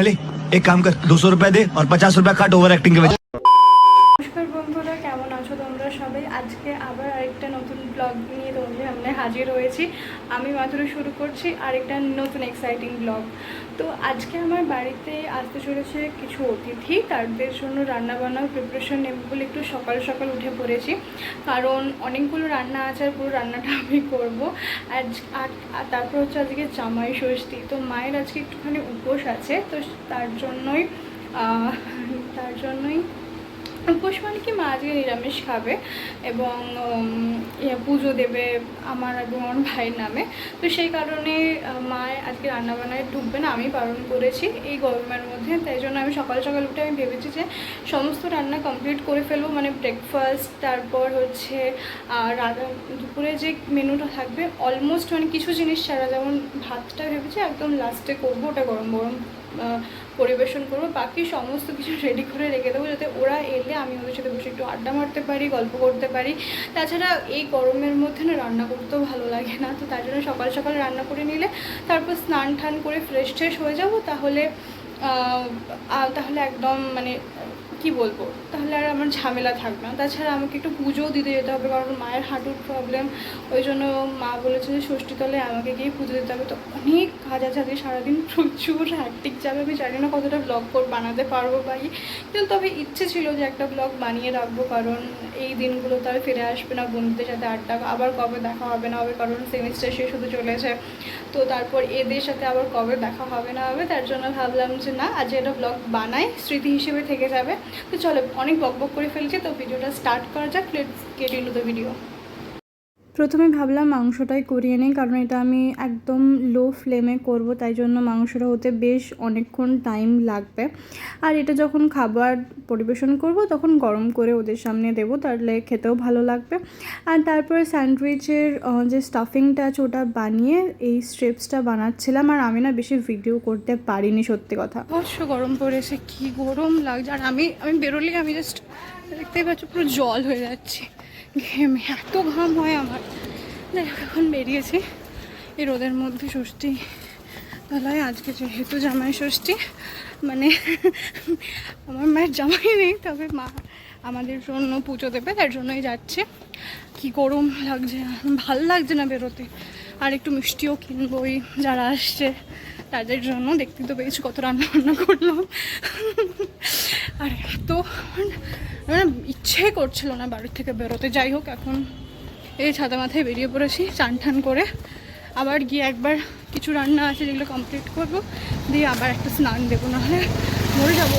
चले एक काम कर 200 रुपए दे और 50 रुपए काट ओवर एक्टिंग के वजह। নমস্কার বন্ধুরা, কেমন আছো তোমরা সবাই? আজকে আবার আরেকটা নতুন ব্লগ নিয়ে তোমাদের সামনে হাজির হয়েছি। আমি মাত্র শুরু করছি আরেকটা নতুন এক্সাইটিং ব্লগ। তো আজকে আমার বাড়িতে আসতে চলেছে কিছু অতিথি, তাদের জন্য রান্নাবান্নার প্রিপারেশন নেব বলে একটু সকাল সকাল উঠে পড়েছি, কারণ অনেকগুলো রান্না আছে আর পুরো রান্নাটা আমি করবো। আর তারপর হচ্ছে আজকে জামাই ষষ্ঠী, তো মায়ের আজকে একটুখানি উপোস আছে, তো তার জন্যই উপোস মানে কি, মা আজকে নিরামিষ খাবে এবং পুজো দেবে আমার এবং আমার ভাইয়ের নামে। তো সেই কারণে মা আজকে রান্নাবান্নায় ঢুকবে না, আমি বারণ করেছি এই গরমের মধ্যে। তাই জন্য আমি সকাল সকাল উঠে আমি ভেবেছি যে সমস্ত রান্না কমপ্লিট করে ফেলবো, মানে ব্রেকফাস্ট, তারপর হচ্ছে দুপুরে যে মেনুটা থাকবে অলমোস্ট মানে কিছু জিনিস ছাড়া, যেমন ভাতটা ভেবেছি একদম লাস্টে করবো, ওটা গরম গরম পরিবেশন করবো। বাকি সমস্ত কিছু রেডি করে রেখে দেবো, যাতে ওরা এলে আমি ওদের সাথে বসে একটু আড্ডা মারতে পারি, গল্প করতে পারি। তাছাড়া এই গরমের মধ্যে না রান্না করতেও ভালো লাগে না, তো তার জন্য সকাল সকাল রান্না করে নিলে তারপর স্নান টান করে ফ্রেশ ট্রেশ হয়ে যাবো, তাহলে একদম মানে কি বলবো, তাহলে আর আমার ঝামেলা থাকবে না। তাছাড়া আমাকে একটু পুজোও দিতে যেতে হবে, কারণ মায়ের হাঁটুর প্রবলেম, ওই জন্য মা বলেছে যে ষষ্ঠীতলায় আমাকে গিয়ে পুজো দিতে হবে। তো অনেক কাজ আছে আজকে, সারাদিন প্রচুর হ্যাকটিক যাবে। আমি জানি না কতটা ব্লগ বানাতে পারবো কিন্তু তবে ইচ্ছে ছিল যে একটা ব্লগ বানিয়ে রাখবো, কারণ এই দিনগুলো তো আর ফিরে আসবে না, বন্ধুদের সাথে আড্ডা আবার কবে দেখা হবে না হবে, কারণ সেমিস্টার শেষ হতে চলেছে। তো তারপর এদের সাথে আবার কবে দেখা হবে না হবে, তার জন্য ভাবলাম যে না, আজ একটা ব্লগ বানাই, স্মৃতি হিসেবে থেকে যাবে। তো চলো, অনেক বকবক করে ফেলছি, তো ভিডিওটা স্টার্ট করা যাক। Let's get into the video. প্রথমে ভাবলাম মাংসটাই করিয়ে নিই, কারণ এটা আমি একদম লো ফ্লেমে করব, তাই জন্য মাংসটা হতে বেশ অনেকক্ষণ টাইম লাগবে। আর এটা যখন খাবার পরিবেশন করব তখন গরম করে ওদের সামনে দেবো, তাহলে খেতেও ভালো লাগবে। আর তারপরে স্যান্ডউইচের যে স্টাফিংটা আছে ওটা বানিয়ে এই স্ট্রিপসটা বানাচ্ছিলাম। আর আমি না বেশি ভিডিও করতে পারিনি, সত্যি কথা। অবশ্য গরম পড়েছে, কি গরম লাগছে। আর আমি বেরোলেই আমি জাস্ট দেখতেই পাচ্ছি পুরো জল হয়ে যাচ্ছে ঘেমে, এত ঘাম হয় আমার। এখন বেরিয়েছি এই রোদের মধ্যে ষষ্ঠী তলায়। আজকে যেহেতু জামাই ষষ্ঠী, মানে আমার মায়ের জামাই নেই, তবে মা আমাদের জন্য পুজো দেবে, তার জন্যই যাচ্ছে। কি গরম লাগছে, ভালো লাগছে না বেরোতে। আর একটু মিষ্টিও কিনবোই যারা আসছে তাদের জন্য। দেখতে তো পেয়েছি কত রান্না বান্না করলাম, আর এত মানে ইচ্ছে করছিল না বাড়ির থেকে বেরোতে। যাই হোক, এখন এই ছাতা মাথায় বেরিয়ে পড়েছি চান টান করে। আবার গিয়ে একবার কিছু রান্না আছে যেগুলো কমপ্লিট করবো, দিয়ে আবার একটা স্নান দেবো, নাহলে মরে যাবো।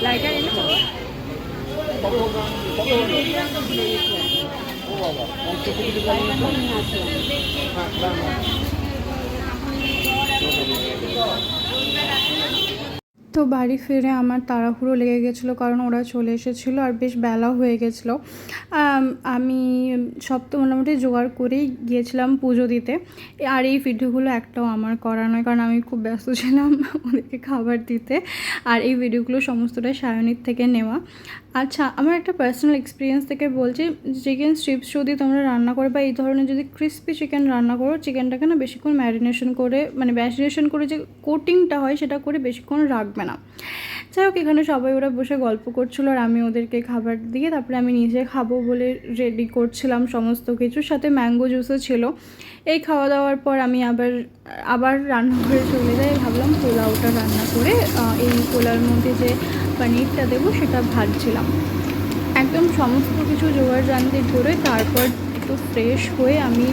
লাইটার এনে তো বাড়ি ফিরে আমার তাড়াহুড়ো লেগে গেছিলো, কারণ ওরা চলে এসেছিলো আর বেশ বেলা হয়ে গেছিলো। আমি সব তো মোটামুটি জোগাড় করেই গিয়েছিলাম পুজো দিতে। আর এই ভিডিওগুলো একটাও আমার করা নয়, কারণ আমি খুব ব্যস্ত ছিলাম ওদেরকে খাবার দিতে। আর এই ভিডিওগুলো সমস্তটাই সায়নীর থেকে নেওয়া। আচ্ছা, আমার একটা পার্সোনাল এক্সপিরিয়েন্স থেকে বলছি, চিকেন স্ট্রিপস যদি তোমরা রান্না করো বা এই ধরনের যদি ক্রিস্পি চিকেন রান্না করো, চিকেনটাকে না বেশিক্ষণ ম্যারিনেশন করে যে কোটিংটা হয় সেটা করে বেশিক্ষণ রাখবে না। যাই হোক, এখানে সবাই ওরা বসে গল্প করছিলো আর আমি ওদেরকে খাবার দিয়ে তারপরে আমি নিজে খাবো বলে রেডি করছিলাম সমস্ত কিছুর সাথে ম্যাঙ্গো জুসও ছিল। এই খাওয়া দাওয়ার পর আমি আবার রান্নাঘরে চলে যাই। ভাবলাম পোলাওটা রান্না করে এই পোলাওর মধ্যে যে পনিরটা দেবো সেটা ভাজছিলাম। একদম সমস্ত কিছু জোগাড় জানতে করে তারপর একটু ফ্রেশ হয়ে আমি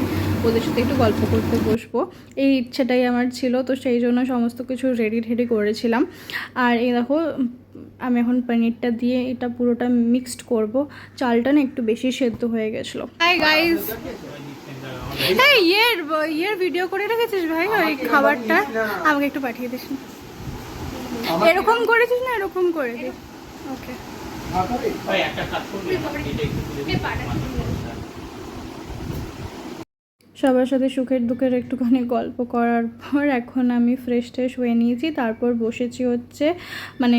ওদের সাথে একটু গল্প করতে বসবো, এই ইচ্ছেটাই আমার ছিল। তো সেই জন্য সমস্ত কিছু রেডি করেছিলাম। আর এই দেখো, আমি এখন পনিরটা দিয়ে এটা পুরোটা মিক্সড করব। চালটা না একটু বেশি সেদ্ধ হয়ে গেছিলো। হাই গাইস, হ্যাঁ ইয়ের ভিডিও করে রেখেছিস ভাই? ওই খাবারটা আমাকে একটু পাঠিয়ে দিস না। এরকম করেছিস না, এরকম করে দিস। ওকে, সবার সাথে সুখের দুঃখের একটুখানি গল্প করার পর এখন আমি ফ্রেশ ট্রেশ হয়ে নিয়েছি, তারপর বসেছি হচ্ছে মানে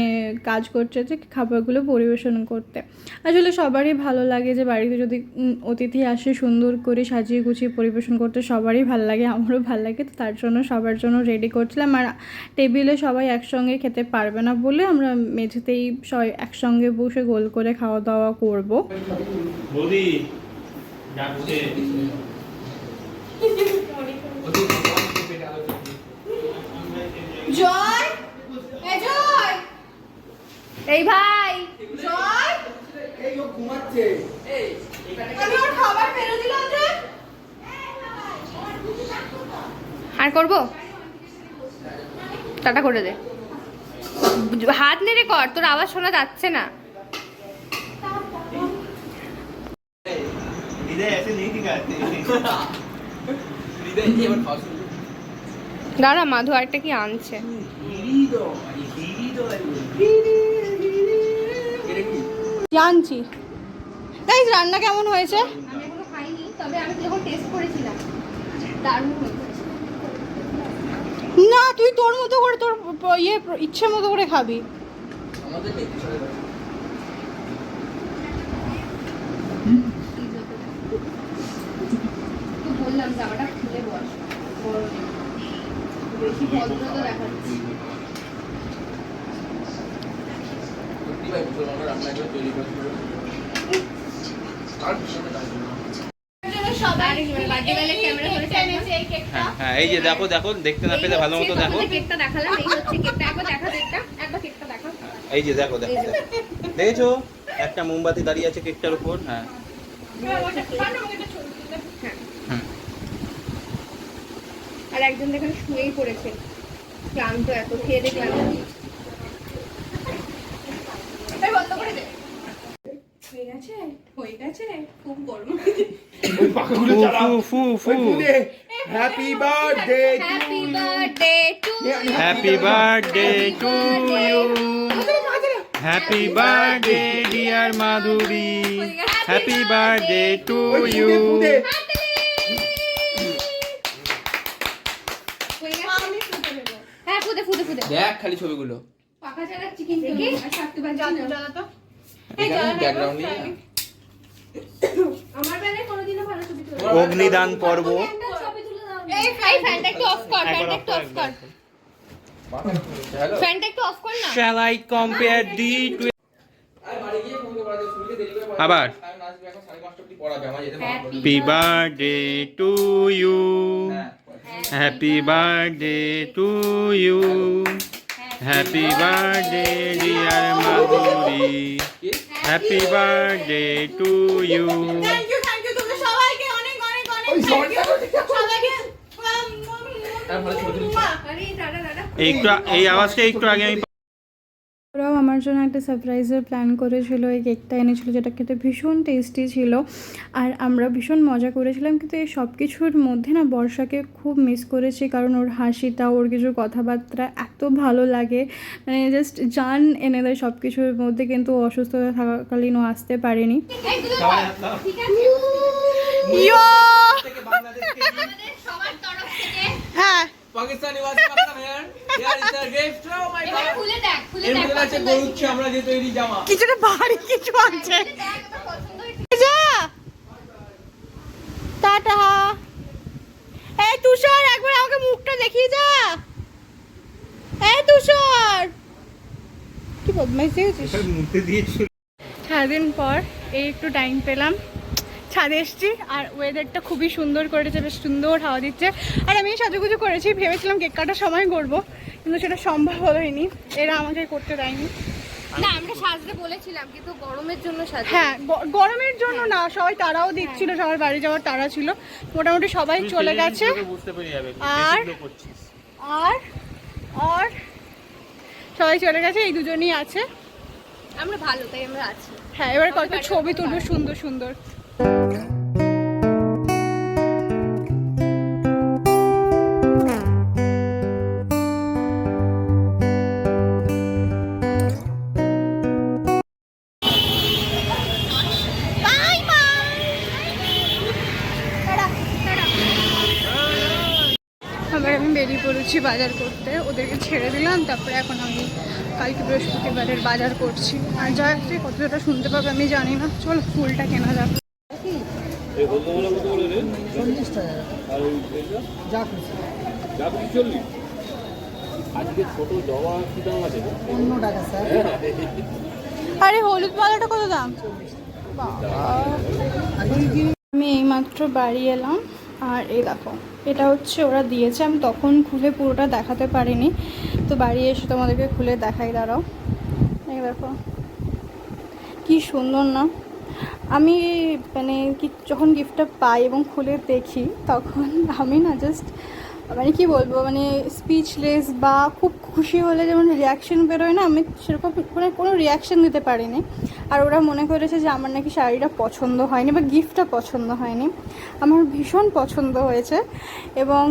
কাজ করতে হচ্ছে খাবারগুলো পরিবেশন করতে। আসলে সবারই ভালো লাগে যে বাড়িতে যদি অতিথি আসে সুন্দর করে সাজিয়ে গুছিয়ে পরিবেশন করতে সবারই ভালো লাগে, আমারও ভালো লাগে। তো তার জন্য সবার জন্য রেডি করছিলাম। আর টেবিলে সবাই একসঙ্গে খেতে পারবে না বলে আমরা মেঝেতেই সবাই একসঙ্গে বসে গোল করে খাওয়া দাওয়া করবো। বৌদি ডাকছে। জয়, এই জয়, এই ভাই জয়, এই ও ঘুমাচ্ছে। এই আমি ওর খাবার ফেলে দিলাম যে। আর করবো টাটা করে দে, হাত নেড়ে কর, তোর আওয়াজ শোনা যাচ্ছে না। ऐसे नहीं दिखाते। হৃদয় এবার খাওয়া শুরু করো। দাঁড়া, মাধু আরেকটা কি আনছে। এটা কি? জানছি। গাইস রান্না কেমন হয়েছে? আমি এখনো খাইনি, তবে আমি যখন টেস্ট করেছিলাম দারুণ হয়েছে। না তুই তোর মতো করে তোর ইয়ে ইচ্ছে মতো করে খাবি। আমাদের নেই চলে যাবে। তো বললাম জামাটা খুলে বস, বড় বেশি ভদ্রতা দেখাচ্ছি। সত্যি ভাই মুসলমানরা রান্না করে তৈরি করে দিল। আর পিছনে দাঁড়িয়ে না। হ্যাঁ এই যে দেখো দেখো, দেখতে না পেলে ভালো মতো দেখো। কেকটা দেখালাম, এই হচ্ছে কেকটা। একবার দেখা কেকটা, একবার কেকটা দেখা। এই যে দেখো দেখো, দেখেছো একটা মোমবাতি দাঁড়িয়ে আছে কেকটার উপর। হ্যাঁ আর একজন দেখেন শুয়েই পড়েছে, ক্লান্ত, এত খেয়ে দিয়ে ক্লান্ত। বন্ধ করে দে। হয়ে গেছে, হয়ে গেছে, খুব গরম। ওই পাখাগুলো চালাও। ফু ফু ওই ফুলে happy birthday happy birthday to happy birthday to you, happy birthday dear Madhuri, happy birthday to you. হ্যাঁ ফুদে ফুদে ফুদে। দেখ খালি ছবিগুলো। পাকা চালাচ্ছি কিন্তু আর থাকতে পারছি না। ব্যাকগ্রাউন্ডে আমার বেলায় কোনোদিনও ভালো ছবি তুলে অগ্নিদান পর্ব। এই ফ্যানটা একটু অফ কর, ফ্যানটা একটু অফ কর, হ্যালো। ফ্যানটা একটু অফ কর না। Shall I compare the two? আর বাড়ি গিয়ে ফোন করে বলা শুনতে দেরি করে পড়াবে। আবার? আমি নাচবে এখন 5:30 অবধি পড়াবে, আমার যেতে মানা করে। Happy birthday to you. হ্যাঁ Happy birthday to you. Happy birthday dear Madhuri. Happy birthday to you. Thank you তোমরা সবাইকে অনেক অনেক অনেক ওই thank you। সবাইকে সবাইকে তারপরে ছবি তুলছি। আরে দাদা দাদা একটু এই আওয়াজটা একটু আগে আমি ওরাও আমার জন্য একটা সারপ্রাইজের প্ল্যান করেছিল, এই কেকটা এনেছিল যেটা খেতে ভীষণ টেস্টি ছিল আর আমরা ভীষণ মজা করেছিলাম। কিন্তু এই সব কিছুর মধ্যে না বর্ষাকে খুব মিস করেছি, কারণ ওর হাসিটা, ওর কিছু কথাবার্তা এত ভালো লাগে, মানে জাস্ট জান এনে দেয় সব কিছুর মধ্যে। কিন্তু ও অসুস্থতা থাকাকালীন ও আসতে পারেনি। এই দুটো ঠিক আছে, আমাদের সবার তরফ থেকে হ্যাঁ পাকিস্তানি ওয়াজ করলাম यार यार इज द गिफ्ट ও মাই এবারে গড। খুলে দেখ, খুলে এর দেখ মধ্যে আছে পছন্দ গরুচ্ছে আমরা যে তৈরি জামা। কিছুটা ভারী কিছু আছে। খুলে দেখ আমার পছন্দ হয়েছে। যা টাটা। এই তুষার একবার আমাকে মুখটা দেখিয়ে যা। এই তুষার কি বদমাইশ হয়েছিস। মুখে দিয়েছিল। সারাদিন পর এই একটু টাইম পেলাম, ছাদে এসেছি আর ওয়েদারটা খুবই সুন্দর করেছে, বেশ সুন্দর হাওয়া দিচ্ছে। আর আমি সাজুগুজু করেছি, ভেবেছিলাম কেক কাটার সময় করবো, কিন্তু সেটা সম্ভব হয়নি, এরা আমাকে করতে দেয়নি। না আমরা সাজতে বলেছিলাম কিন্তু গরমের জন্য সাজতে। হ্যাঁ গরমের জন্য না, সবাই তারাও দিচ্ছিল, সবার বাড়ি যাওয়ার তারা ছিল, মোটামুটি সবাই চলে গেছে। বুঝতে পেরে যাবে আর আর আর সবাই চলে গেছে, এই দুজনই আছে। আমরা ভালো, তাই আমরা আছি। হ্যাঁ এবার কত ছবি তুলবো সুন্দর সুন্দর। যাচ্ছি বাজার করতে, ওদেরকে ছেড়ে দিলাম, তারপরে এখন আমি কালকে বৃহস্পতিবারের বাজার করছি। আর যা আছে কতটা শুনতে পাবে আমি জানি না, চলো ফুলটা কেনা যাক। আজকে ছোট জবা কি দাম আছে? আরে হলুদ মালাটা কত দাম? আমি এইমাত্র বাড়ি এলাম, আর এই দেখো এটা হচ্ছে ওরা দিয়েছে, আমি তখন খুলে পুরোটা দেখাতে পারিনি, তো বাড়ি এসে তোমাদেরকে খুলে দেখাই, দাঁড়াও। এই দেখো কি সুন্দর না? আমি মানে কি যখন গিফটটা পাই এবং খুলে দেখি তখন আমি না জাস্ট মানে কি বলবো, মানে স্পিচলেস, বা খুব খুশি হলে যেমন রিয়াকশন বেরোয় না, আমি সেরকম মানে কোনো রিয়াকশন দিতে পারিনি। আর ওরা মনে করেছে যে আমার নাকি শাড়িটা পছন্দ হয়নি বা গিফটটা পছন্দ হয়নি। আমার ভীষণ পছন্দ হয়েছে এবং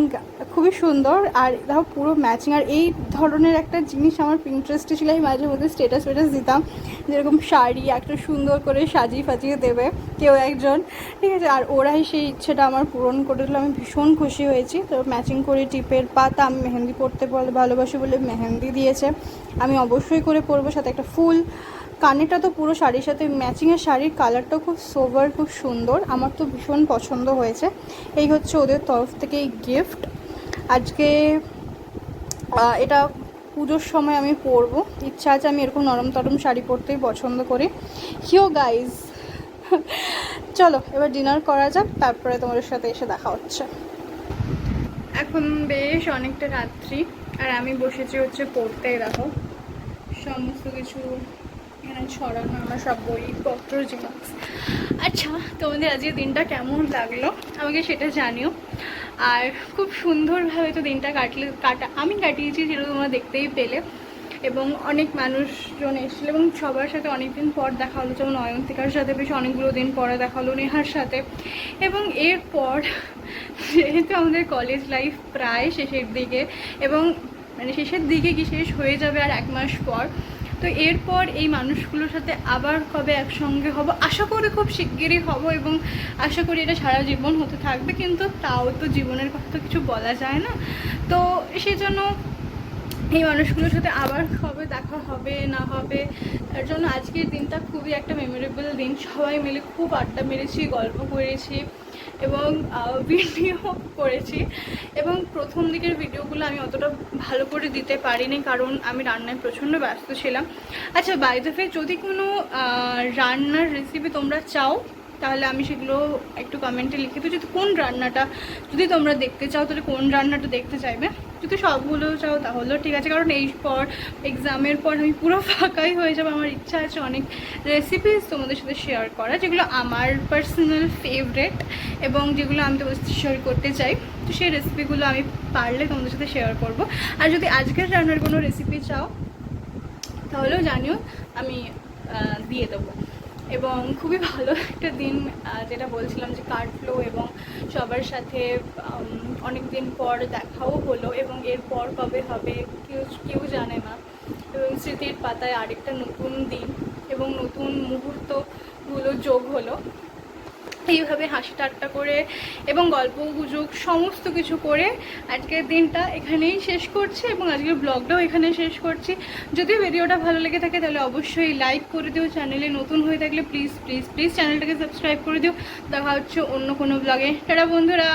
খুবই সুন্দর, আর দেখো পুরো ম্যাচিং। আর এই ধরনের একটা জিনিস আমার পিন্টারেস্টে ছিল, আমি মাঝে মধ্যে স্টেটাস দিতাম, যেরকম শাড়ি একটা সুন্দর করে সাজিয়ে ফাজিয়ে দেবে কেউ একজন, ঠিক আছে। আর ওরাই সেই ইচ্ছেটা আমার পূরণ করে দিল, আমি ভীষণ খুশি হয়েছি। তো ম্যাচিং করে টিপের পাতা, আমি মেহেন্দি পরতে ভালোবাসি বলে মেহেন্দি দিয়েছে, আমি অবশ্যই করে পরবো, সাথে একটা ফুল। কানেরটা তো পুরো শাড়ির সাথে ম্যাচিংয়ের, শাড়ির কালারটাও খুব সোভার, খুব সুন্দর, আমার তো ভীষণ পছন্দ হয়েছে। এই হচ্ছে ওদের তরফ থেকে এই গিফট। আজকে এটা পুজোর সময় আমি পরবো, ইচ্ছা আছে, আমি এরকম নরম তরম শাড়ি পরতেই পছন্দ করি। হিও গাইজ, চলো এবার ডিনার করা যাক, তারপরে তোমাদের সাথে এসে দেখা হচ্ছে। এখন বেশ অনেকটা রাত্রি, আর আমি বসেছি হচ্ছে পড়তে। দেখো সমস্ত কিছু এখানে ছড়ানো, আমার সব বইপত্র জিনিস। আচ্ছা, তোমাদের আজকে দিনটা কেমন লাগলো আমাকে সেটা জানিও। আর খুব সুন্দরভাবে তো দিনটা আমি কাটিয়েছি, যেটা তোমরা দেখতেই পেলে। এবং অনেক মানুষজন এসেছিল এবং সবার সাথে অনেক দিন পর দেখা হলো, যেমন অয়ন্তিকার সাথে বেশ অনেকগুলো দিন পরে দেখা হলো, নেহার সাথে। এবং এরপর যেহেতু আমাদের কলেজ লাইফ প্রায় শেষের দিকে, এবং মানে শেষের দিকে কি শেষ হয়ে যাবে আর 1 মাস পর, তো এরপর এই মানুষগুলোর সাথে আবার কবে একসঙ্গে হব, আশা করি খুব শিগগিরই হব, এবং আশা করি এটা সারা জীবন হতে থাকবে। কিন্তু তাও তো জীবনের কথা তো কিছু বলা যায় না, তো সেজন্য এই মানুষগুলোর সাথে আবার কবে দেখা হবে না হবে, তার জন্য আজকের দিনটা খুবই একটা মেমোরেবল দিন। সবাই মিলে খুব আড্ডা মেরেছি, গল্প করেছি এবং ভিডিও করেছি। এবং প্রথম দিকের ভিডিওগুলো আমি অতটা ভালো করে দিতে পারিনি, কারণ আমি রান্নায় প্রচণ্ড ব্যস্ত ছিলাম। আচ্ছা, বাই দ্য ওয়ে, যদি কোনো রান্নার রেসিপি তোমরা চাও তাহলে আমি সেগুলো একটু কমেন্টে লিখে দিই। যদি কোন রান্নাটা যদি তোমরা দেখতে চাও, তাহলে কোন রান্নাটা দেখতে চাইবে। যদি সবগুলো চাও তাহলেও ঠিক আছে, কারণ এই পর এক্সামের পর আমি পুরো ফাঁকাই হয়ে যাবো। আমার ইচ্ছা আছে অনেক রেসিপিস তোমাদের সাথে শেয়ার করা, যেগুলো আমার পার্সোনাল ফেভারেট এবং যেগুলো আমি তোমাদের সাথে শেয়ার করতে চাই। তো সেই রেসিপিগুলো আমি পারলে তোমাদের সাথে শেয়ার করব। আর যদি আজকের রান্নার কোনো রেসিপি চাও তাহলেও জানিও, আমি দিয়ে দেবো। এবং খুবই ভালো একটা দিন, যেটা বলছিলাম যে কাটলো, এবং সবার সাথে অনেক দিন পর দেখাও হলো, এবং এরপর কবে হবে কেউ জানে না। এবং স্মৃতির পাতায় আরেকটা নতুন দিন এবং নতুন মুহূর্তগুলো যোগ হলো। এইভাবে হাসি ঠাট্টা করে এবং গল্প গুজব সমস্ত কিছু করে আজকের দিনটা এখানেই শেষ করছি, এবং আজকের ব্লগটাও এখানে শেষ করছি। যদি ভিডিওটা ভালো লেগে থাকে তাহলে অবশ্যই লাইক করে দিও, চ্যানেলে নতুন হয়ে থাকলে প্লিজ প্লিজ প্লিজ চ্যানেলটাকে সাবস্ক্রাইব করে দিও। দেখা হচ্ছে অন্য কোনো ব্লগে। টাটা বন্ধুরা।